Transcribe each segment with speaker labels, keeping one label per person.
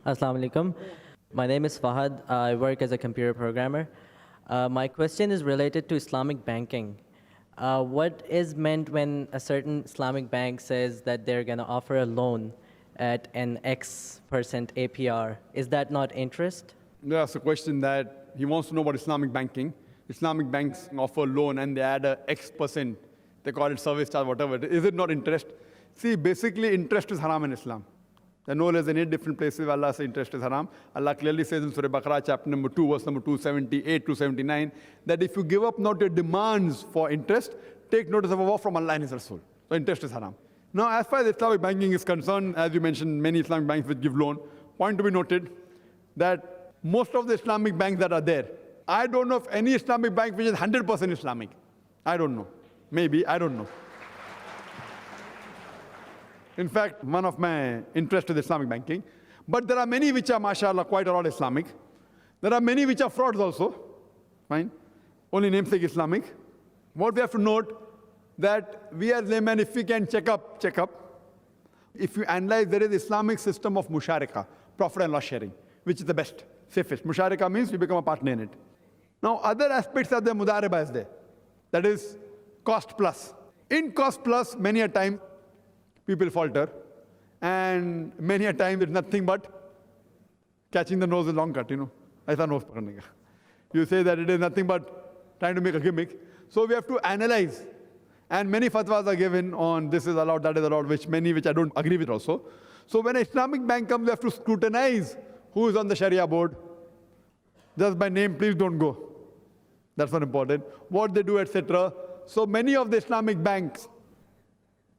Speaker 1: Assalamu alaikum. My name is Fahad. I work as a computer programmer. My question is related to Islamic banking. What is meant when a certain Islamic bank says that they're going to offer a loan at an X% APR? Is that not interest?
Speaker 2: That's a question that he wants to know about Islamic banking. Islamic banks offer a loan and they add a X%. They call it service charge, whatever. Is it not interest? See, basically, interest is haram in Islam. There are no less than 8 different places where Allah says interest is haram. Allah clearly says in Surah Baqarah, chapter number 2, verse number 278 to 79, that if you give up not your demands for interest, take notice of a war from Allah and His Rasul. So interest is haram. Now, as far as Islamic banking is concerned, as you mentioned, many Islamic banks which give loan. Point to be noted that most of the Islamic banks that are there, I don't know of any Islamic bank which is 100% Islamic. I don't know. Maybe, I don't know. In fact, one of my interests is Islamic banking. But there are many which are, mashallah, quite a lot Islamic. There are many which are frauds also. Fine. Only namesake Islamic. What we have to note, that we as laymen, if we can check up. If you analyze, there is Islamic system of musharika, profit and loss sharing, which is the best, safest. Musharika means you become a partner in it. Now, other aspects are there, mudareba is there. That is cost plus. In cost plus, many a time, people falter. And many a time, it's nothing but catching the nose with long cut, Aisa nose pakadne ka. You say that it is nothing but trying to make a gimmick. So we have to analyze. And many fatwas are given on this is allowed, that is allowed, which I don't agree with also. So when an Islamic bank comes, we have to scrutinize who is on the Sharia board. Just by name, please don't go. That's not important. What they do, etc. So many of the Islamic banks,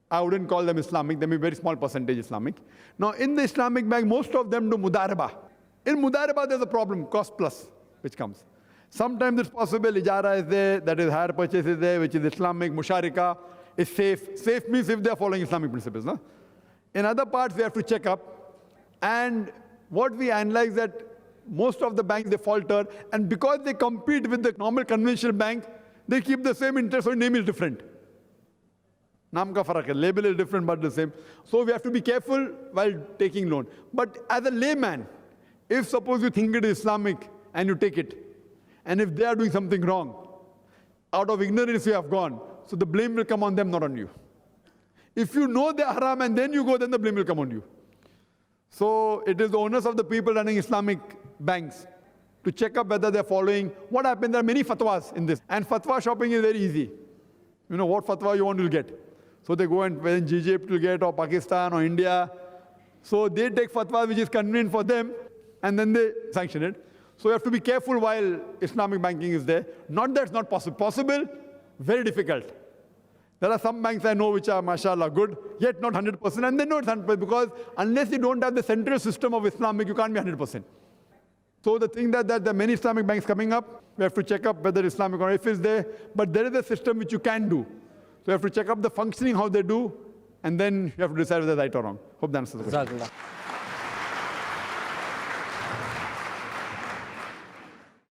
Speaker 2: I wouldn't call them Islamic, they may be very small percentage Islamic. Now in the Islamic bank, most of them do mudareba. In mudareba, there's a problem, cost plus, which comes. Sometimes it's possible, ijara is there, that is hire purchase is there, which is Islamic, musharika is safe. Safe means if they are following Islamic principles. No? In other parts, we have to check up. And what we analyze that most of the banks, they falter. And because they compete with the normal conventional bank, they keep the same interest, so name is different. Naam ka farak hai. Label is different, but the same. So we have to be careful while taking loan. But as a layman, if suppose you think it is Islamic and you take it, and if they are doing something wrong, out of ignorance you have gone, so the blame will come on them, not on you. If you know they are haram and then you go, then the blame will come on you. So it is the onus of the people running Islamic banks to check up whether they are following. What happened? There are many fatwas in this. And fatwa shopping is very easy. You know what fatwa you want to get. So they go and whether in Egypt to get, or Pakistan, or India. So they take fatwa which is convenient for them, and then they sanction it. So you have to be careful while Islamic banking is there. Not that it's not possible. Possible, very difficult. There are some banks I know which are, mashallah, good, yet not 100%. And they know it's 100% because unless you don't have the central system of Islamic, you can't be 100%. So the thing that there are many Islamic banks coming up, we have to check up whether Islamic or if it's there. But there is a system which you can do. So you have to check up the functioning, how they do, and then you have to decide whether right or wrong. Hope that answers the question.